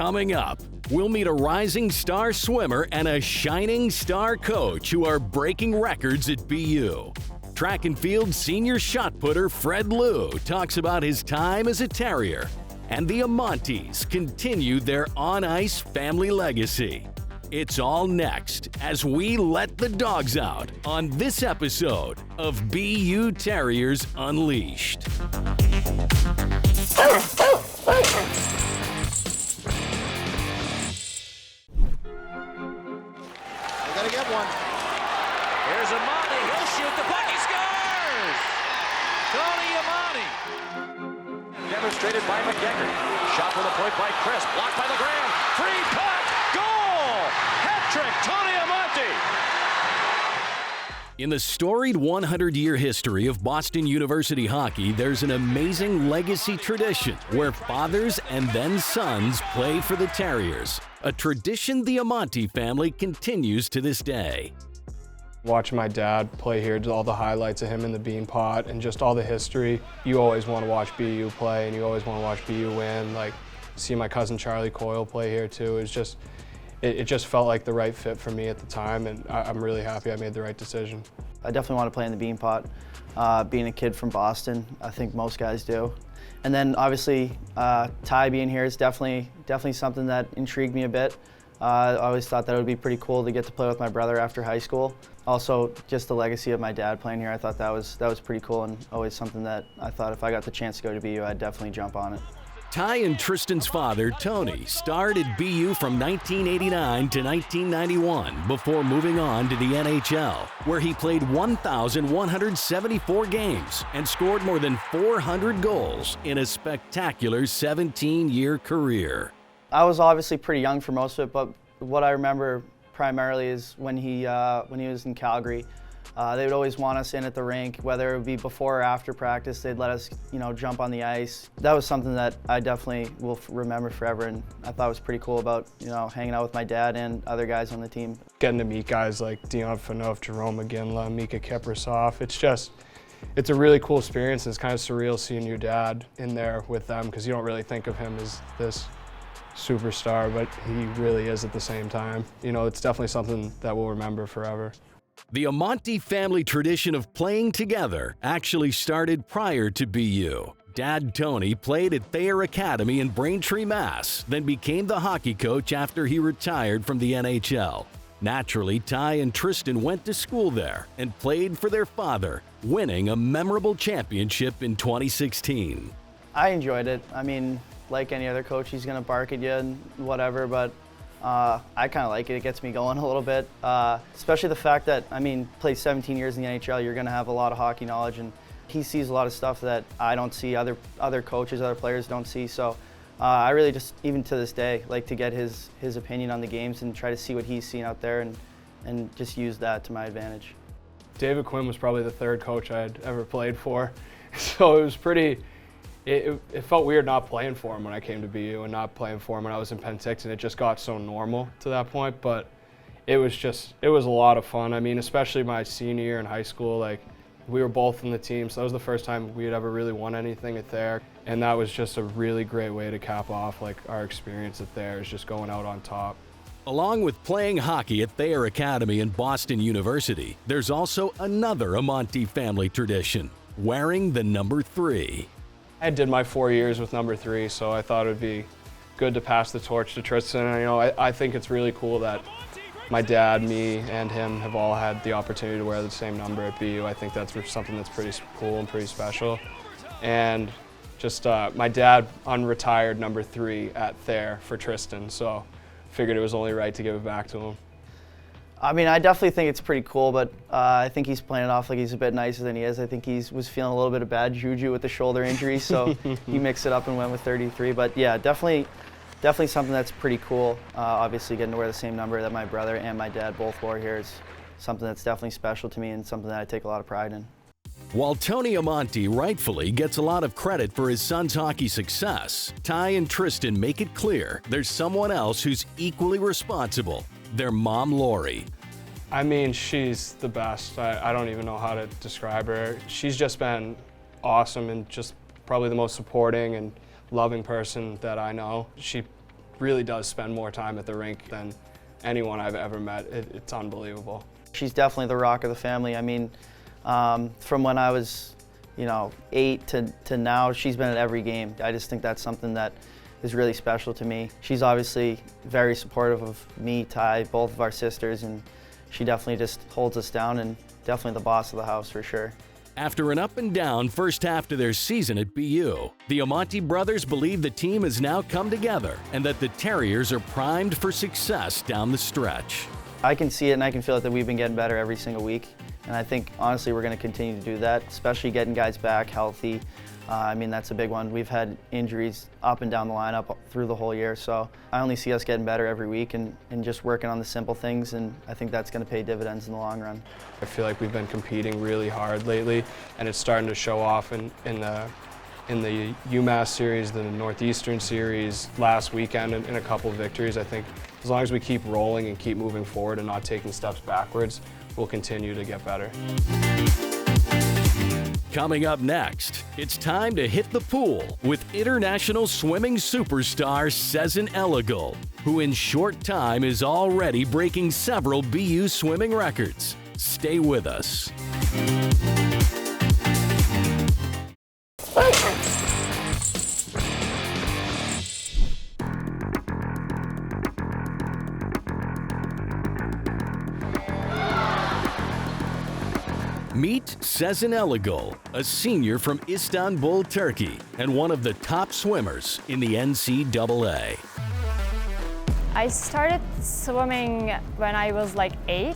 Coming up, we'll meet a rising star swimmer and a shining star coach who are breaking records at BU. Track and field senior shot putter Fred Liu talks about his time as a Terrier. And the Amontes continue their on-ice family legacy. It's all next as we let the dogs out on this episode of BU Terriers Unleashed. Gotta get one. Here's Amonte. He'll shoot the puck. He scores! Tony Amonte. Demonstrated by McGecker. Shot for the point by Chris. Blocked by LeGrand. Free puck. Goal! Hat trick. Tony Amonte. In the storied 100-year history of Boston University hockey, there's an amazing legacy tradition where fathers and then sons play for the Terriers. A tradition the Amonte family continues to this day. Watching my dad play here, just all the highlights of him in the bean pot and just all the history. You always want to watch BU play and you always want to watch BU win. Like, see my cousin Charlie Coyle play here too. It just felt like the right fit for me at the time, and I'm really happy I made the right decision. I definitely want to play in the bean pot. Being a kid from Boston, I think most guys do. And then obviously Ty being here is definitely something that intrigued me a bit. I always thought that it would be pretty cool to get to play with my brother after high school. Also, just the legacy of my dad playing here, I thought that was pretty cool, and always something that I thought if I got the chance to go to BU, I'd definitely jump on it. Ty and Tristan's father, Tony, starred at BU from 1989 to 1991 before moving on to the NHL, where he played 1,174 games and scored more than 400 goals in a spectacular 17-year career. I was obviously pretty young for most of it, but what I remember primarily is when he was in Calgary. They would always want us in at the rink, whether it would be before or after practice. They'd let us, jump on the ice. That was something that I definitely will remember forever, and I thought was pretty cool about, hanging out with my dad and other guys on the team. Getting to meet guys like Dion Phaneuf, Jerome McGinley, Mika Kiprasov, it's a really cool experience. It's kind of surreal seeing your dad in there with them because you don't really think of him as this superstar, but he really is at the same time. It's definitely something that we'll remember forever. The Amonte family tradition of playing together actually started prior to BU. Dad Tony played at Thayer Academy in Braintree, Mass., then became the hockey coach after he retired from the NHL. Naturally, Ty and Tristan went to school there and played for their father, winning a memorable championship in 2016. I enjoyed it. I mean, like any other coach, he's going to bark at you and whatever, but I kind of like it. It gets me going a little bit, especially the fact that, played 17 years in the NHL, you're going to have a lot of hockey knowledge, and he sees a lot of stuff that I don't see, other coaches, other players don't see. So I really just, even to this day, like to get his opinion on the games and try to see what he's seen out there and just use that to my advantage. David Quinn was probably the third coach I'd ever played for, so it was it felt weird not playing for him when I came to BU and not playing for him when I was in Penticton. It just got so normal to that point, but it was a lot of fun. Especially my senior year in high school, like we were both in the team, so that was the first time we had ever really won anything at Thayer, and that was just a really great way to cap off like our experience at Thayer, is just going out on top. Along with playing hockey at Thayer Academy and Boston University, there's also another Amonte family tradition, wearing the number 3. I did my 4 years with number 3, so I thought it would be good to pass the torch to Tristan. And, I think it's really cool that my dad, me, and him have all had the opportunity to wear the same number at BU. I think that's something that's pretty cool and pretty special. And just my dad unretired number 3 at Thayer for Tristan, so figured it was only right to give it back to him. I definitely think it's pretty cool, but I think he's playing it off like he's a bit nicer than he is. I think he was feeling a little bit of bad juju with the shoulder injury, so he mixed it up and went with 33. But yeah, definitely something that's pretty cool. Obviously getting to wear the same number that my brother and my dad both wore here is something that's definitely special to me and something that I take a lot of pride in. While Tony Amonte rightfully gets a lot of credit for his son's hockey success, Ty and Tristan make it clear there's someone else who's equally responsible. Their mom, Lori. She's the best. I don't even know how to describe her. She's just been awesome and just probably the most supporting and loving person that I know. She really does spend more time at the rink than anyone I've ever met. It's unbelievable. She's definitely the rock of the family. I mean, from when I was, 8 to now, she's been at every game. I just think that's something that is really special to me. She's obviously very supportive of me, Ty, both of our sisters, and she definitely just holds us down and definitely the boss of the house for sure. After an up and down first half to their season at BU, the Amonte brothers believe the team has now come together and that the Terriers are primed for success down the stretch. I can see it and I can feel it that we've been getting better every single week. And I think, honestly, we're going to continue to do that, especially getting guys back healthy. I mean, that's a big one. We've had injuries up and down the lineup through the whole year, so I only see us getting better every week and just working on the simple things, and I think that's going to pay dividends in the long run. I feel like we've been competing really hard lately, and it's starting to show off in the UMass series, the Northeastern series, last weekend, and a couple of victories. I think as long as we keep rolling and keep moving forward and not taking steps backwards, we'll continue to get better. Coming up next, it's time to hit the pool with international swimming superstar Sezin Eligul, who in short time is already breaking several BU swimming records. Stay with us. Meet Sezin Eligul, a senior from Istanbul, Turkey, and one of the top swimmers in the NCAA. I started swimming when I was like 8.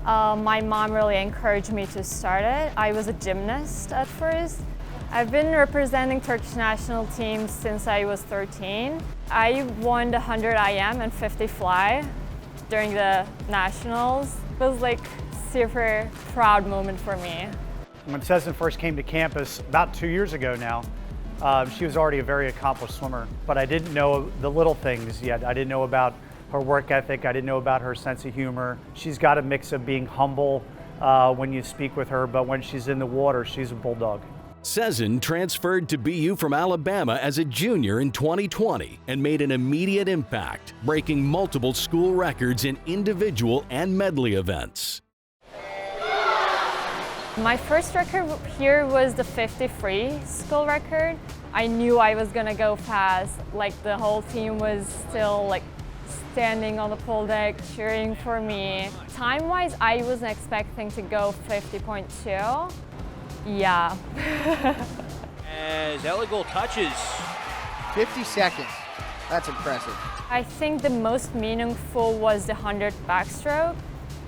My mom really encouraged me to start it. I was a gymnast at first. I've been representing Turkish national team since I was 13. I won the 100 IM and 50 fly during the nationals. It was like super proud moment for me. When Sezin first came to campus about 2 years ago now, she was already a very accomplished swimmer, but I didn't know the little things yet. I didn't know about her work ethic. I didn't know about her sense of humor. She's got a mix of being humble when you speak with her, but when she's in the water, she's a bulldog. Sezin transferred to BU from Alabama as a junior in 2020 and made an immediate impact, breaking multiple school records in individual and medley events. My first record here was the 50 free school record. I knew I was gonna go fast. Like the whole team was still like standing on the pool deck cheering for me. Time-wise, I wasn't expecting to go 50.2. Yeah. As Eligul touches. 50 seconds. That's impressive. I think the most meaningful was the 100 backstroke,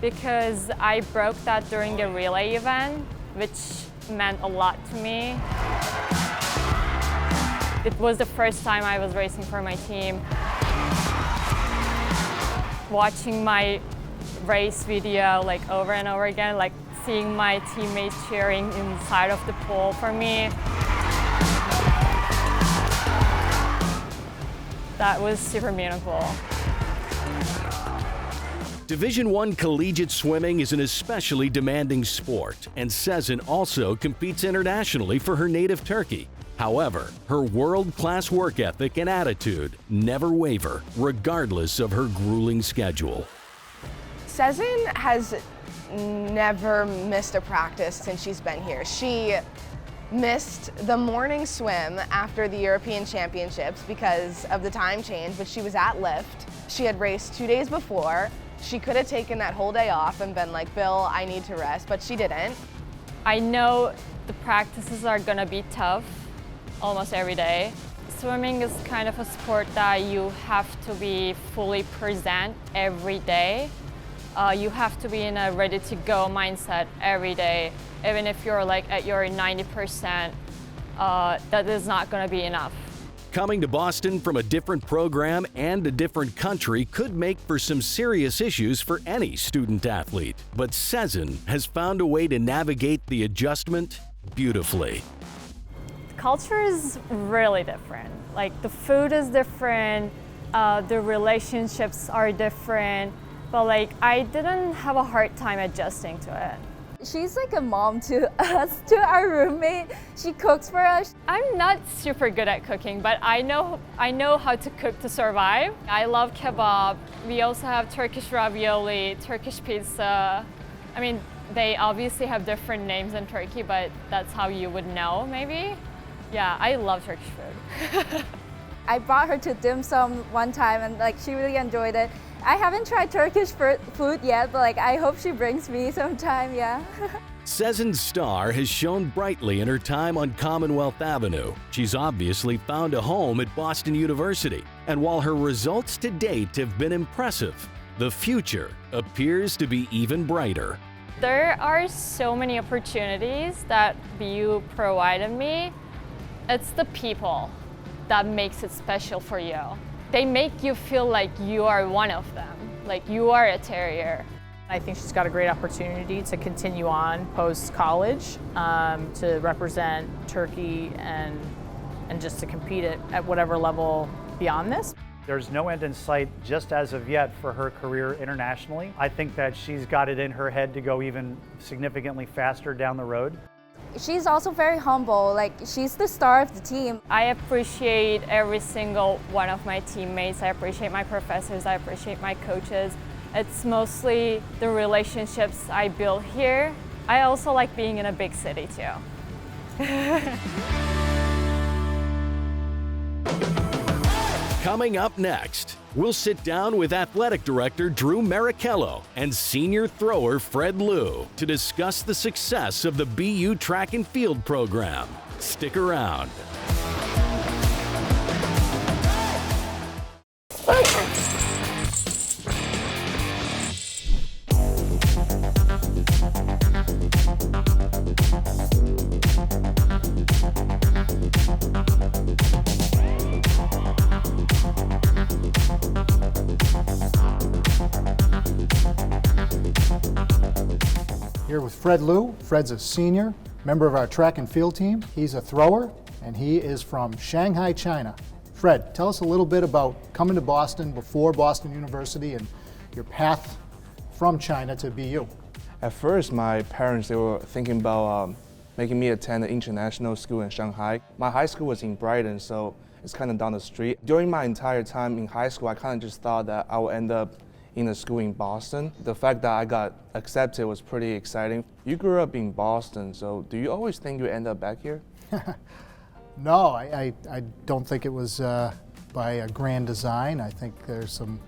because I broke that during the relay event, which meant a lot to me. It was the first time I was racing for my team. Watching my race video like over and over again, like seeing my teammates cheering inside of the pool for me. That was super meaningful. Division I collegiate swimming is an especially demanding sport, and Sezin also competes internationally for her native Turkey. However, her world-class work ethic and attitude never waver, regardless of her grueling schedule. Sezin has never missed a practice since she's been here. She missed the morning swim after the European Championships because of the time change, but she was at lift. She had raced 2 days before. She could have taken that whole day off and been like, Bill, I need to rest, but she didn't. I know the practices are gonna be tough almost every day. Swimming is kind of a sport that you have to be fully present every day. You have to be in a ready-to-go mindset every day. Even if you're like at your 90%, that is not gonna be enough. Coming to Boston from a different program and a different country could make for some serious issues for any student athlete, but Sezin has found a way to navigate the adjustment beautifully. The culture is really different. Like the food is different, the relationships are different, but like I didn't have a hard time adjusting to it. She's like a mom to us, to our roommate. She cooks for us. I'm not super good at cooking, but I know how to cook to survive. I love kebab. We also have Turkish ravioli, Turkish pizza. I mean, they obviously have different names in Turkey, but that's how you would know, maybe. Yeah, I love Turkish food. I brought her to dim sum one time and like she really enjoyed it. I haven't tried Turkish food yet, but like I hope she brings me sometime, yeah. Sezin Starr has shone brightly in her time on Commonwealth Avenue. She's obviously found a home at Boston University. And while her results to date have been impressive, the future appears to be even brighter. There are so many opportunities that BU provided me. It's the people that makes it special for you. They make you feel like you are one of them, like you are a Terrier. I think she's got a great opportunity to continue on post-college, to represent Turkey and just to compete at whatever level beyond this. There's no end in sight just as of yet for her career internationally. I think that she's got it in her head to go even significantly faster down the road. She's also very humble, like she's the star of the team. I appreciate every single one of my teammates. I appreciate my professors. I appreciate my coaches. It's mostly the relationships I build here. I also like being in a big city too. Coming up next, we'll sit down with Athletic Director Drew Marrochello and Senior Thrower Fred Liu to discuss the success of the BU Track and Field program. Stick around. Here with Fred Liu. Fred's a senior, member of our track and field team. He's a thrower, and he is from Shanghai, China. Fred, tell us a little bit about coming to Boston before Boston University and your path from China to BU. At first, my parents, they were thinking about making me attend an international school in Shanghai. My high school was in Brighton, so it's kind of down the street. During my entire time in high school, I kind of just thought that I would end up in a school in Boston. The fact that I got accepted was pretty exciting. You grew up in Boston, so do you always think you end up back here? No, I don't think it was by a grand design. I think there's some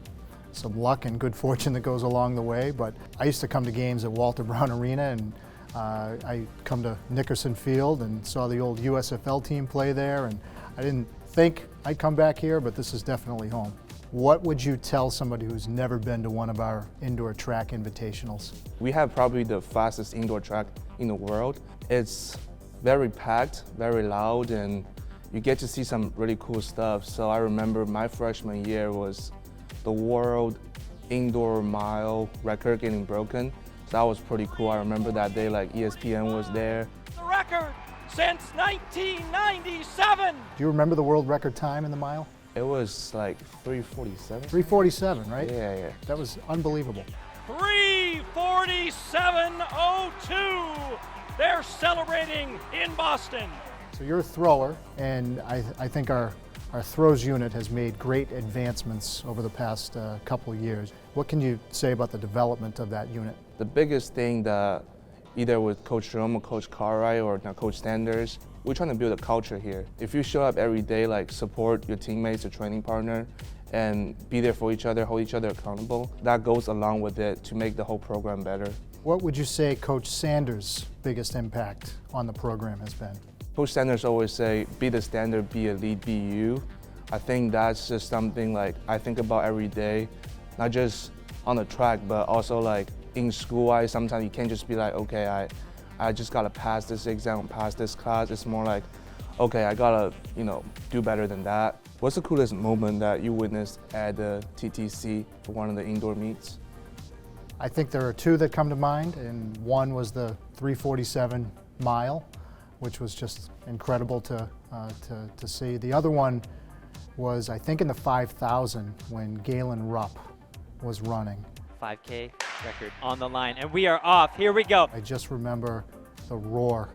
luck and good fortune that goes along the way, but I used to come to games at Walter Brown Arena, and I come to Nickerson Field and saw the old USFL team play there, and I didn't think I'd come back here, but this is definitely home. What would you tell somebody who's never been to one of our indoor track invitationals? We have probably the fastest indoor track in the world. It's very packed, very loud, and you get to see some really cool stuff. So I remember my freshman year was the world indoor mile record getting broken. So that was pretty cool. I remember that day, like ESPN was there. The record since 1997. Do you remember the world record time in the mile? It was like 3:47. 3:47, right? Yeah. That was unbelievable. 3:47.02. They're celebrating in Boston. So you're a thrower, and I think our throws unit has made great advancements over the past couple of years. What can you say about the development of that unit? The biggest thing that either with Coach Jerome or Coach Cartwright or now Coach Sanders, we're trying to build a culture here. If you show up every day, like support your teammates, your training partner, and be there for each other, hold each other accountable, that goes along with it to make the whole program better. What would you say Coach Sanders' biggest impact on the program has been? Coach Sanders always say, be the standard, be a lead, be you. I think that's just something like I think about every day, not just on the track, but also like in school. Sometimes you can't just be like, okay, I just gotta pass this exam, pass this class. It's more like, okay, I gotta, do better than that. What's the coolest moment that you witnessed at the TTC for one of the indoor meets? I think there are two that come to mind, and one was the 3:47 mile, which was just incredible to see. The other one was, I think, in the 5,000 when Galen Rupp was running. 5K record on the line, and we are off. Here we go. I just remember the roar.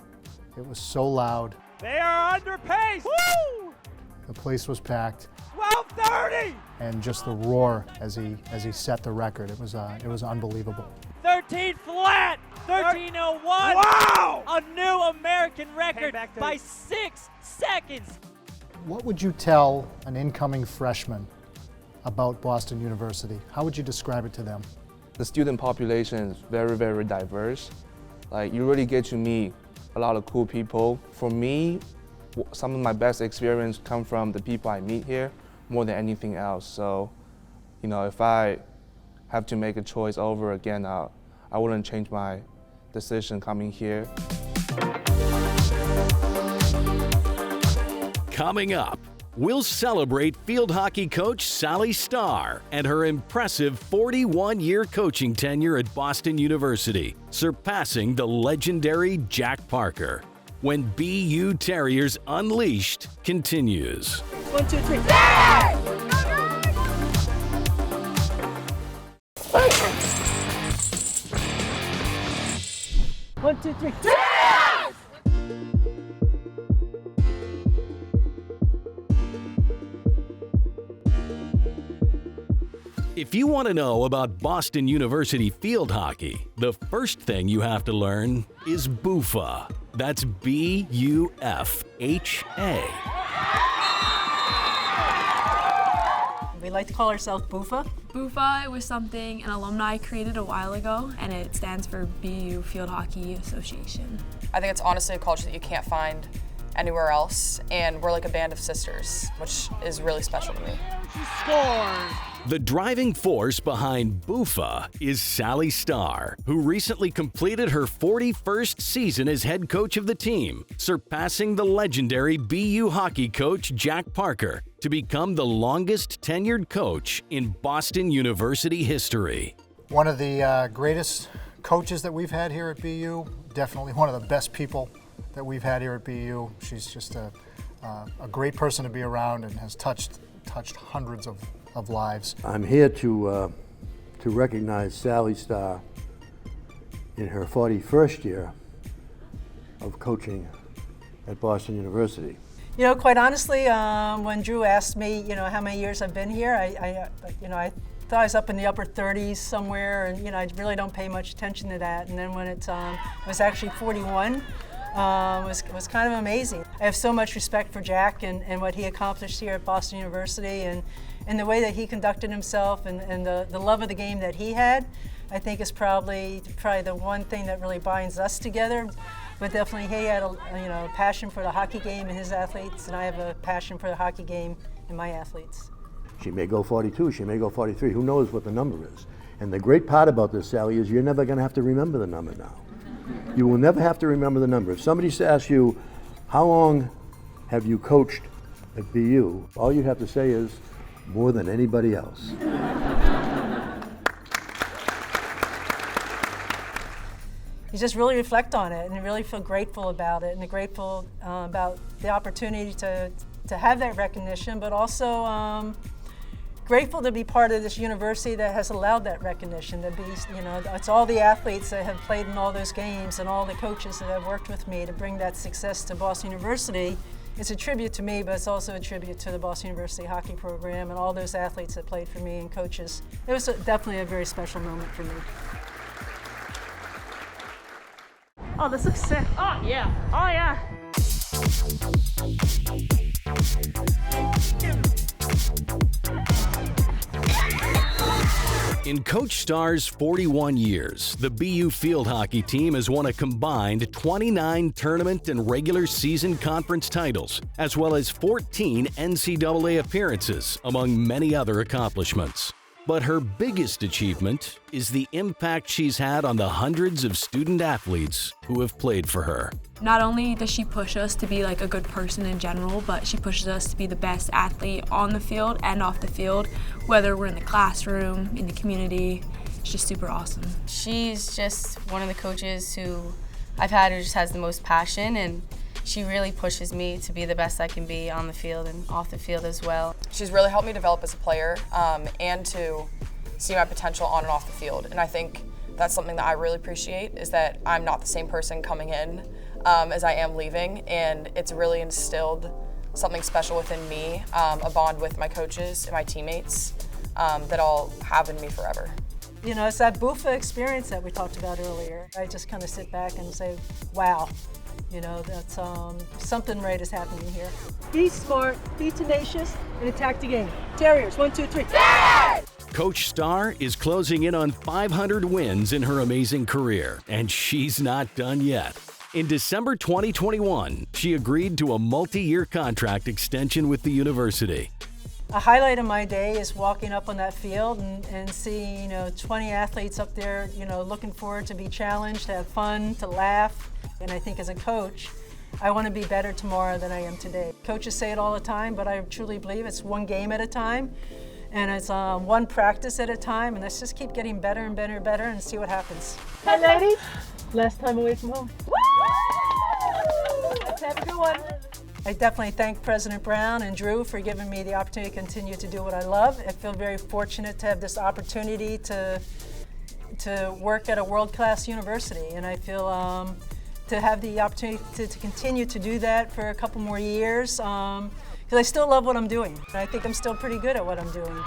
It was so loud. They are under pace. Woo! The place was packed. 12:30. And just the roar as he set the record. It was unbelievable. 13 flat. 13:01. Wow! A new American record by 6 seconds. What would you tell an incoming freshman about Boston University? How would you describe it to them? The student population is very, very diverse. Like, you really get to meet a lot of cool people. For me, some of my best experience come from the people I meet here more than anything else. So, you know, if I have to make a choice over again, I wouldn't change my decision coming here. Coming up, we'll celebrate field hockey coach Sally Starr and her impressive 41-year coaching tenure at Boston University, surpassing the legendary Jack Parker. When BU Terriers Unleashed continues. 1, 2, 3. Yeah! 1, 2, 3. Yeah! If you want to know about Boston University field hockey, the first thing you have to learn is BUFA. That's B-U-F-H-A. We like to call ourselves BUFA. BUFA was something an alumni created a while ago, and it stands for BU Field Hockey Association. I think it's honestly a culture that you can't find anywhere else, and we're like a band of sisters, which is really special to me. Scores! The driving force behind BUFA is Sally Starr, who recently completed her 41st season as head coach of the team, surpassing the legendary BU hockey coach Jack Parker to become the longest tenured coach in Boston University history. One of the greatest coaches that we've had here at BU, definitely one of the best people that we've had here at BU. She's just a great person to be around and has touched hundreds of lives. I'm here to recognize Sally Starr in her 41st year of coaching at Boston University. You know, quite honestly, when Drew asked me, you know, how many years I've been here, I thought I was up in the upper 30s somewhere, and you know, I really don't pay much attention to that. And then when it was actually 41. Was kind of amazing. I have so much respect for Jack and what he accomplished here at Boston University, and the way that he conducted himself, and the love of the game that he had. I think is probably the one thing that really binds us together. But definitely he had a passion for the hockey game and his athletes, and I have a passion for the hockey game and my athletes. She may go 42, she may go 43, who knows what the number is. And the great part about this, Sally, is you're never going to have to remember the number now. You will never have to remember the number. If somebody asks you, how long have you coached at BU? All you have to say is, more than anybody else. You just really reflect on it and really feel grateful about it, and grateful about the opportunity to have that recognition, but also grateful to be part of this university that has allowed that recognition, to be, you know, it's all the athletes that have played in all those games and all the coaches that have worked with me to bring that success to Boston University. It's a tribute to me, but it's also a tribute to the Boston University hockey program and all those athletes that played for me and coaches. It was definitely a very special moment for me. Oh, this looks sick. Oh, yeah. Oh, yeah. In Coach Starr's 41 years, the BU field hockey team has won a combined 29 tournament and regular season conference titles, as well as 14 NCAA appearances, among many other accomplishments. But her biggest achievement is the impact she's had on the hundreds of student athletes who have played for her. Not only does she push us to be like a good person in general, but she pushes us to be the best athlete on the field and off the field, whether we're in the classroom, in the community. It's just super awesome. She's just one of the coaches who I've had who just has the most passion, and she really pushes me to be the best I can be on the field and off the field as well. She's really helped me develop as a player and to see my potential on and off the field. And I think that's something that I really appreciate, is that I'm not the same person coming in as I am leaving, and it's really instilled something special within me, a bond with my coaches and my teammates that I'll have in me forever. You know, it's that Bufa experience that we talked about earlier. I just kind of sit back and say, wow, you know, that's something right is happening here. Be smart, be tenacious, and attack the game. Terriers, 1, 2, 3. Coach Starr is closing in on 500 wins in her amazing career, and she's not done yet. In December 2021, she agreed to a multi-year contract extension with the university. A highlight of my day is walking up on that field and seeing, 20 athletes up there, looking forward to be challenged, to have fun, to laugh. And I think as a coach, I want to be better tomorrow than I am today. Coaches say it all the time, but I truly believe it's one game at a time, and it's one practice at a time, and let's just keep getting better and better and better and see what happens. Hey ladies, last time away from home. Let's have a good one. I definitely thank President Brown and Drew for giving me the opportunity to continue to do what I love. I feel very fortunate to have this opportunity to work at a world-class university, and I feel to have the opportunity to continue to do that for a couple more years, because I still love what I'm doing. And I think I'm still pretty good at what I'm doing.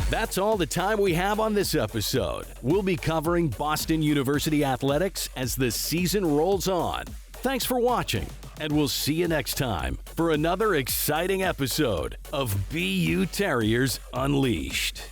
That's all the time we have on this episode. We'll be covering Boston University athletics as the season rolls on. Thanks for watching, and we'll see you next time for another exciting episode of BU Terriers Unleashed.